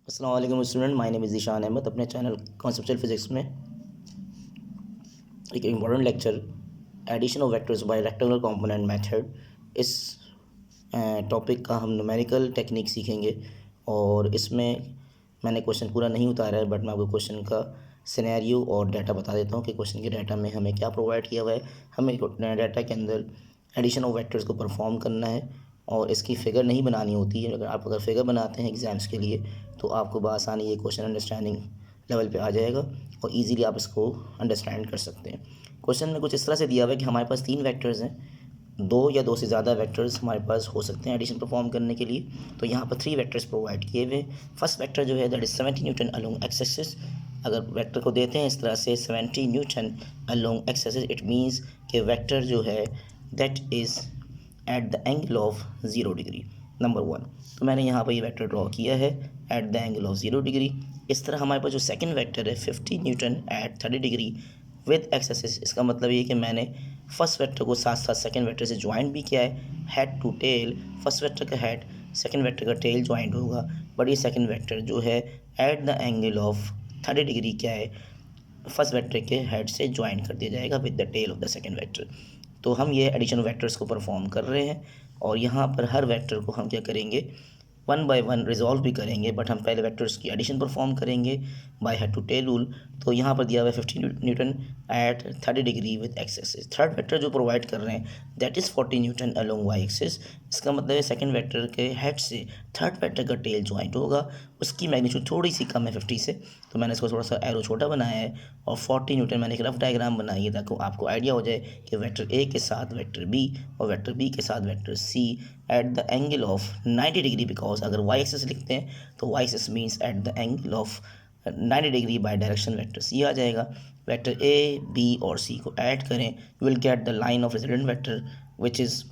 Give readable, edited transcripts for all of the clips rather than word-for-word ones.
अस्सलाम वालेकुम student, my name is Zeeshan Ahmed. अपने चैनल कॉन्सेप्चुअल फिज़िक्स में एक important lecture addition of vectors by rectangular component method, इस टॉपिक का हम न्यूमेरिकल टेक्निक सीखेंगे। और इसमें मैंने क्वेश्चन पूरा नहीं उतारा है, बट मैं आपको क्वेश्चन का सिनेरियो और डाटा बता देता हूँ कि क्वेश्चन के डाटा में हमें क्या प्रोवाइड किया हुआ है। हमें डाटा के अंदर एडिशन ऑफ वेक्टर्स को परफॉर्म करना है और इसकी फ़िगर नहीं बनानी होती है। अगर फ़िगर बनाते हैं एग्ज़ाम्स के लिए तो आपको बआसानी ये क्वेश्चन अंडरस्टैंडिंग लेवल पे आ जाएगा और इजीली आप इसको अंडरस्टैंड कर सकते हैं। क्वेश्चन में कुछ इस तरह से दिया हुआ है कि हमारे पास 3 वेक्टर्स हैं, 2 या 2 से ज़्यादा वेक्टर्स हमारे पास हो सकते हैं एडिशन परफॉर्म करने के लिए। तो यहाँ पर 3 वेक्टर्स प्रोवाइड किए हुए हैं। फर्स्ट वेक्टर जो है that is 70 Newton along x axis. अगर वेक्टर को देते हैं इस तरह से 70 Newton along x axis, it means कि वेक्टर जो है that is eight the angle of 0 degree, number 1। तो मैंने यहाँ पर ये वेक्टर ड्रॉ किया है at the angle of 0 degree. इस तरह हमारे पास जो सेकंड वेक्टर है 50 newton at 30 degree with X axis, इसका मतलब ये कि मैंने फर्स्ट वेक्टर को साथ साथ सेकंड वेक्टर से ज्वाइंट भी किया है। Head to tail, first vector का हेड सेकंड वेक्टर का टेल ज्वाइंट होगा, बट ये सेकंड वेक्टर जो है at the angle of 30 degree क्या है, फर्स्ट वेक्टर के हेड से ज्वाइन कर दिया जाएगा with the tail of the second vector. तो हम ये एडिशन वेक्टर्स को परफॉर्म कर रहे हैं और यहाँ पर हर वेक्टर को हम क्या करेंगे, वन बाय वन रिजॉल्व भी करेंगे, बट हम पहले वेक्टर्स की एडिशन परफॉर्म करेंगे by head to tail rule. तो यहाँ पर दिया हुआ है 50 newton at 30 degree with X axis. Third vector जो प्रोवाइड कर रहे हैं that is 40 newton along Y axis. इसका मतलब है सेकंड वेक्टर के हेड से थर्ड वेक्टर का टेल ज्वाइंट होगा, उसकी मैग्नीट्यूड थोड़ी सी कम है 50 से, तो मैंने इसको थोड़ा सा एरो छोटा बनाया है। और 40 न्यूटन मैंने एक रफ डायग्राम बनाई है ताकि आपको आइडिया हो जाए कि वेक्टर ए के साथ वेक्टर बी और वेक्टर बी के साथ vector C at the angle of 90 degree, because अगर वाई एक्सिस लिखते हैं तो Y axis means at the angle of 90 degree by direction vector C आ जाएगा। वेक्टर ए बी और सी को ऐड करें, you will get the line of resultant vector which is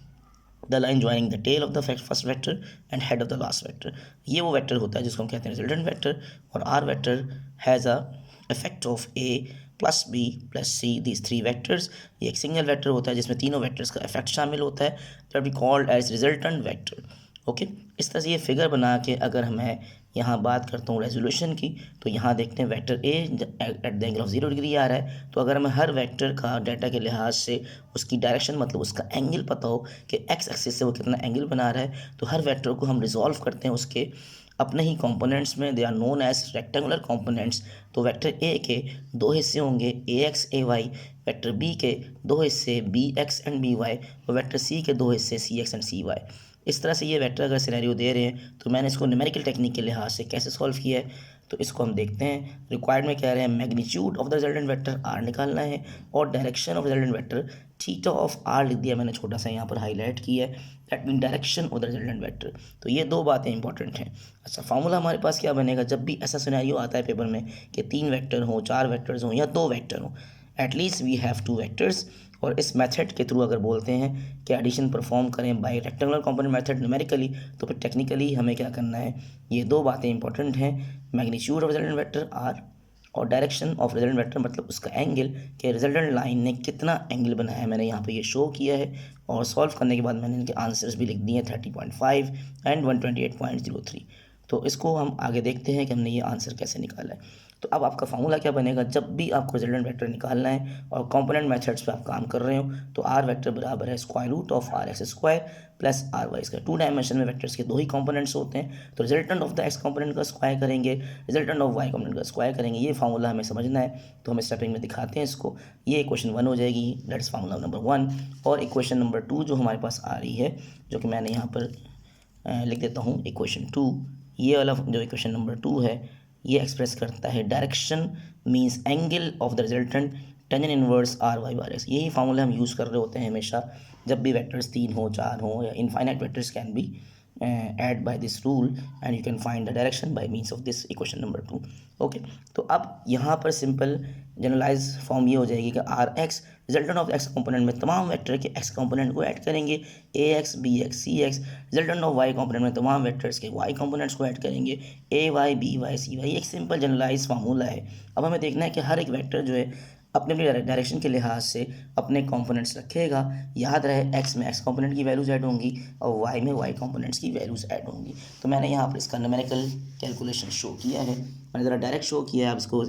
the line joining the tail of the first vector and head of the last vector. ये वो वेक्टर होता है जिसको हम कहते हैं रिजल्टेंट वेक्टर। और R vector has a effect of A plus B plus C, these 3 vectors. ये एक सिंगल वेक्टर होता है जिसमें तीनों वेक्टर्स का इफेक्ट शामिल होता है, that be called as resultant vector. Okay, इस तरह से ये फिगर बना के अगर मैं यहाँ बात करता हूँ रेजोल्यूशन की, तो यहाँ देखते हैं vector A at the angle of 0 degree आ रहा है। तो अगर हमें हर वेक्टर का डाटा के लिहाज से उसकी डायरेक्शन मतलब उसका एंगल पता हो कि एक्स एक्सिस से वो कितना एंगल बना रहा है, तो हर वेक्टर को हम रिजॉल्व करते हैं उसके अपने ही कंपोनेंट्स में, they are known as rectangular components. तो वेक्टर ए के 2 हिस्से होंगे, A X A Y. Vector B के 2 हिस्से, B X and B Y. और वेक्टर सी के 2 हिस्से, C X and C Y. इस तरह से ये वेक्टर अगर सिनेरियो दे रहे हैं तो मैंने इसको न्यूमेरिकल टेक्निक के लिहाज से कैसे सॉल्व किया है, तो इसको हम देखते हैं। रिक्वायर्ड में कह रहे हैं magnitude of the resultant vector R निकालना है और direction of resultant vector theta of R लिख दिया मैंने, छोटा सा यहाँ पर हाईलाइट किया है, that mean direction of the resultant vector. तो ये 2 बातें इंपॉर्टेंट हैं। अच्छा, फार्मूला हमारे पास क्या बनेगा जब भी ऐसा सिनेरियो आता है पेपर में कि 3 वेक्टर हों, 4 वेक्टर्स हों या 2 वेक्टर हों, एटलीस्ट वी हैव 2 वेक्टर्स। और इस मेथड के थ्रू अगर बोलते हैं कि एडिशन परफॉर्म करें bye rectangular component method numerically, तो फिर टेक्निकली हमें क्या करना है, ये 2 बातें इंपॉर्टेंट हैं, magnitude of resultant vector R और डायरेक्शन ऑफ रिजल्टेंट वेक्टर मतलब उसका एंगल, कि रिजल्टेंट लाइन ने कितना एंगल बनाया है, मैंने यहाँ पे ये शो किया है। और सॉल्व करने के बाद मैंने इनके आंसर्स भी लिख दिए हैं 30.5 एंड 128.03। तो इसको हम आगे देखते हैं कि हमने ये आंसर कैसे निकाला है। तो अब आपका फार्मूला क्या बनेगा जब भी आपको रिजल्टेंट वेक्टर निकालना है और कंपोनेंट मेथड्स पे आप काम कर रहे हो, तो आर वेक्टर बराबर है square root of R X square plus R Y square. 2 dimension में वेक्टर्स के 2 ही कंपोनेंट्स होते हैं, तो resultant of the X component का स्क्वायर करेंगे, रिजल्टेंट ऑफ वाई कंपोनेंट का स्क्वायर करेंगे। ये फार्मूला हमें समझना है, तो हम स्टेपिंग में दिखाते हैं इसको। ये इक्वेशन 1 हो जाएगी, दैट्स फार्मूला नंबर 1। और इक्वेशन नंबर 2 जो हमारे पास आ रही है, जो कि मैंने यहाँ पर लिख देता हूँ इक्वेशन 2। ये वाला जो इक्वेशन नंबर 2 है ये एक्सप्रेस करता है direction means angle of the resultant tangent inverse R Y bar X. यही फार्मूले हम यूज़ कर रहे होते हैं हमेशा जब भी वेक्टर्स 3 हो, 4 हो, या infinite vectors can be add by this rule and you can find the direction by means of this equation number 2। Okay, तो अब यहाँ पर सिंपल जनरलाइज फॉर्म ये हो जाएगी कि R X resultant of X component में तमाम वेक्टर के एक्स कंपोनेंट को ऐड करेंगे, A X B X C X. Resultant of Y component में तमाम वेक्टर्स के वाई कंपोनेंट्स को ऐड करेंगे, A Y B Y C Y. एक सिंपल जनरलाइज फार्मूला है। अब हमें देखना है कि हर एक वेक्टर जो है अपने अपने डायरेक्शन के लिहाज से अपने कंपोनेंट्स रखेगा। याद रहे एक्स में एक्स कंपोनेंट की वैल्यूज़ ऐड होंगी और वाई में वाई कंपोनेंट्स की वैल्यूज़ ऐड होंगी। तो मैंने यहाँ पर इसका न्यूमेरिकल कैलकुलेशन शो किया है, मैंने ज़रा डायरेक्ट शो किया है, आप इसको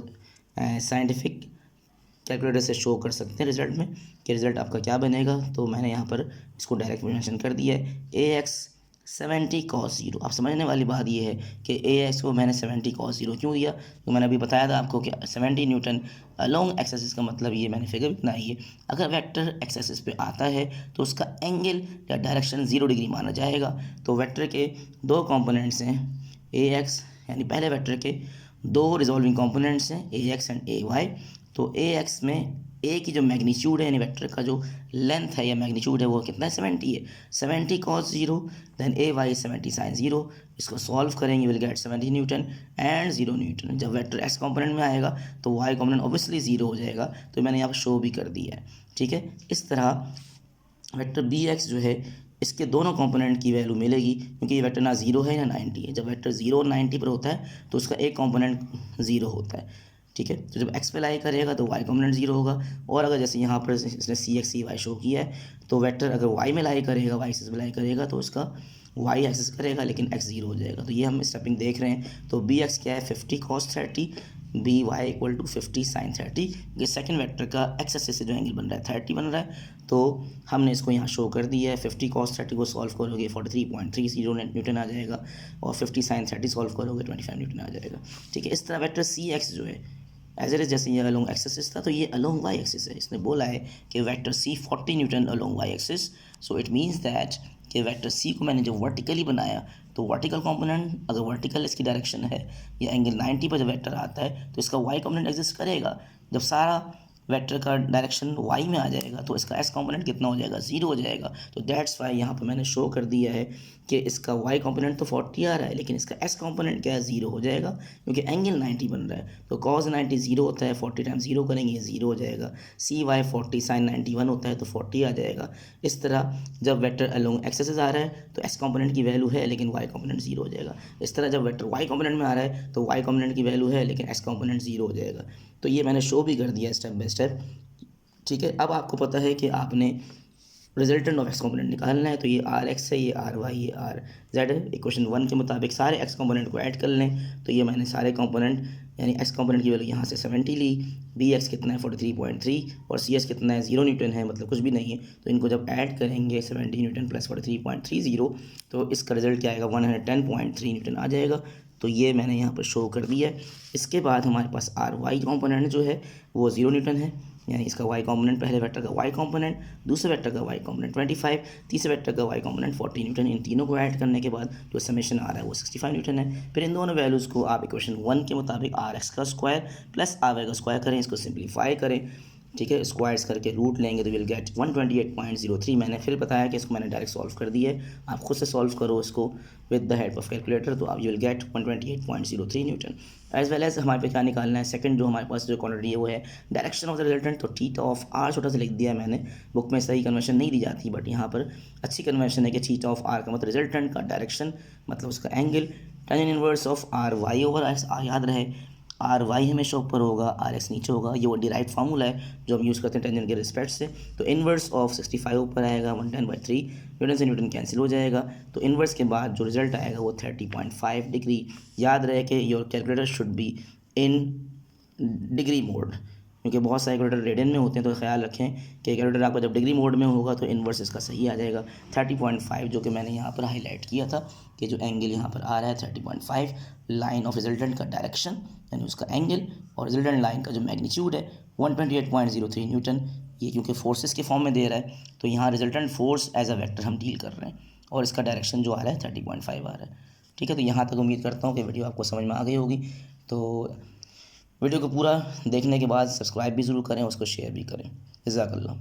साइंटिफिक कैलकुलेटर से शो कर सकते हैं रिजल्ट में कि रिज़ल्ट आपका क्या बनेगा। तो मैंने यहाँ पर इसको डायरेक्ट मेंशन कर दिया है, ए एक्स 70 cos 0। आप समझने वाली बात ये है कि ए एक्स को मैंने 70 cos 0 क्यों दिया, तो मैंने अभी बताया था आपको कि 70 न्यूटन अलोंग एक्स एक्सिस का मतलब ये मैंने फिगर बनाई है, अगर वेक्टर एक्स एक्सिस पे आता है तो उसका एंगल या डायरेक्शन 0 डिग्री माना जाएगा। तो वेक्टर के दो कंपोनेंट्स हैं ए एक्स, यानी पहले वेक्टर के दो रिजॉल्विंग कंपोनेंट्स हैं ए एक्स एंड ए वाई। तो ए एक्स में ए की जो मैग्नीट्यूड है यानी वेक्टर का जो लेंथ है या मैग्नीट्यूड है वो कितना है 70 है, 70 cos 0, देन ए वाई 70 sin 0। इसको सॉल्व करेंगे will get 70 Newton and 0 Newton. जब वेक्टर एक्स कंपोनेंट में आएगा तो वाई कंपोनेंट ऑब्वियसली 0 हो जाएगा, तो मैंने यहाँ पर शो भी कर दिया है। ठीक है, इस तरह वेक्टर बी एक्स जो है इसके दोनों कंपोनेंट की वैल्यू मिलेगी, क्योंकि ये वेक्टर ना 0 है ना 90 है। जब वेक्टर 0 और 90 पर होता है तो उसका एक कंपोनेंट 0 होता है। ठीक है, तो जब एक्स पे लाई करेगा तो वाई कंपोनेंट 0 होगा, और अगर जैसे यहाँ पर इसने सी एक्स सी वाई शो किया है तो वेक्टर अगर वाई में लाई करेगा, वाई एक्सिस में लाई करेगा तो उसका वाई एक्सिस करेगा लेकिन एक्स 0 हो जाएगा। तो ये हम स्टेपिंग देख रहे हैं। तो बी एक्स क्या है 50 cos 30, B Y equal to 50 sin 30। ये सेकंड वेक्टर का एक्स एक्सिस से जो एंगल बन रहा है 30 बन रहा है, तो हमने इसको यहाँ शो कर दिया है। 50 cos 30 को सॉल्व करोगे 43.30 न्यूटन आ जाएगा, और 50 sin 30 सॉल्व करोगे 25 न्यूटन आ जाएगा। ठीक है, इस तरह वेक्टर सी एक्स जो है एज इट इज, जैसे ये अलोंग एक्सिस था तो ये अलोंग वाई एक्सिस है। इसने बोला है कि vector C 40 newton along Y axis, so it means that कि वेक्टर सी को मैंने जब वर्टिकली बनाया तो वर्टिकल कंपोनेंट अगर वर्टिकल इसकी डायरेक्शन है या एंगल 90 पर जब वेक्टर आता है तो इसका वाई कंपोनेंट एग्जिस्ट करेगा। जब सारा वेक्टर का डायरेक्शन वाई में आ जाएगा तो इसका एस कंपोनेंट कितना हो जाएगा 0 हो जाएगा। तो दैट्स वाई यहाँ पर मैंने शो कर दिया है कि इसका वाई कंपोनेंट तो 40 आ रहा है लेकिन इसका एस कंपोनेंट क्या है 0 हो जाएगा, क्योंकि एंगल 90 बन रहा है। तो cos 90 0 होता है, 40 टाइम्स 0 करेंगे 0 हो जाएगा। सी वाई 40 sin 91 होता है तो 40 आ जाएगा। इस तरह जब वेक्टर अलोंग एक्सिस आ रहा है तो एस कंपोनेंट की वैल्यू है लेकिन वाई कंपोनेंट 0 हो जाएगा। इस तरह जब वेक्टर वाई कंपोनेंट में आ रहा है तो वाई कंपोनेंट की वैल्यू है लेकिन एस कंपोनेंट 0 हो जाएगा। तो ये मैंने शो भी कर दिया स्टेप बाय स्टेप। ठीक है, अब आपको पता है कि आपने रिजल्टेंट ऑफ एक्स कंपोनेंट निकालना है, तो ये आर एक्स है, ये आर वाई, ये आर जेड है। इक्वेशन 1 के मुताबिक सारे एक्स कंपोनेंट को ऐड कर लें, तो ये मैंने सारे कंपोनेंट यानी एक्स कंपोनेंट की वैल्यू यहाँ से 70 ली, बी एक्स कितना है 43.3 और सी एस कितना है 0 न्यूटन है, मतलब कुछ भी नहीं है। तो इनको जब ऐड करेंगे 70 न्यूटन प्लस 43.30 तो इसका रिजल्ट क्या आएगा 110.3 न्यूटन आ जाएगा। तो ये मैंने यहाँ पर शो कर दिया है। इसके बाद हमारे पास आर वाई कंपोनेंट जो है वो 0 न्यूटन है, यानी इसका वाई कंपोनेंट पहले वेक्टर का वाई कंपोनेंट, दूसरे वेक्टर का वाई कंपोनेंट 25, तीसरे वेक्टर का वाई कंपोनेंट 40 न्यूटन। इन तीनों को ऐड करने के बाद जो समेशन आ रहा है वो 65 न्यूटन है। फिर इन दोनों वैल्यूज़ को आप इक्वेशन 1 के मुताबिक आर एक्स का स्क्वायर प्लस आर वाई का स्क्वायर करें, इसको सिंप्लीफाई करें। ठीक है, स्क्वायर्स करके रूट लेंगे तो विल गेट 128.03। मैंने फिर बताया कि इसको मैंने डायरेक्ट सॉल्व कर दिया है, आप खुद से सॉल्व करो इसको with the help of calculator, तो आप you will get 128.03 newton. As well as हमारे पे क्या निकालना है, सेकंड जो हमारे पास जो क्वांटिटी है वो है डायरेक्शन ऑफ द रिजल्टेंट। तो थीटा ऑफ आर छोटा सा लिख दिया है मैंने, बुक में सही कन्वर्शन नहीं दी जाती बट यहाँ पर अच्छी कन्वर्शन है कि थीटा ऑफ आर का मतलब रिजल्टेंट का डायरेक्शन मतलब उसका angle, tan inverse of R Y over S. याद रहे आर वाई हमेशा ऊपर होगा, आर एक्स नीचे होगा, ये वो डिराइव फार्मूला है जो हम यूज़ करते हैं टेंजेंट के रिस्पेक्ट से। तो इनवर्स ऑफ 65 ऊपर आएगा, 110/3 न्यूटन से न्यूटन कैंसिल हो जाएगा। तो इनवर्स के बाद जो रिजल्ट आएगा वो 30.5 डिग्री। याद रहे कि your calculator should be in degree mode, क्योंकि बहुत सारे कैलकुलेटर रेडियन में होते हैं, तो ख्याल रखें कि कैलकुलेटर आपका जब डिग्री मोड में होगा तो इन्वर्स इसका सही आ जाएगा 30.5, जो कि मैंने यहाँ पर हाईलाइट किया था कि जो एंगल यहाँ पर आ रहा है 30.5 लाइन ऑफ रिजल्टेंट का डायरेक्शन यानी उसका एंगल, और रिजल्टेंट लाइन का जो मैग्नीट्यूड है 128.03 न्यूटन। ये क्योंकि फोर्सेस के फॉर्म में दे रहा है तो यहाँ resultant force as a vector हम डील कर रहे हैं, और इसका डायरेक्शन जो आ रहा है 30.5 आ रहा है। ठीक है, तो यहाँ तक उम्मीद करता हूँ कि वीडियो आपको समझ में आ गई होगी। तो वीडियो को पूरा देखने के बाद सब्सक्राइब भी ज़रूर करें, उसको शेयर भी करें। जज़ाकल्लाह।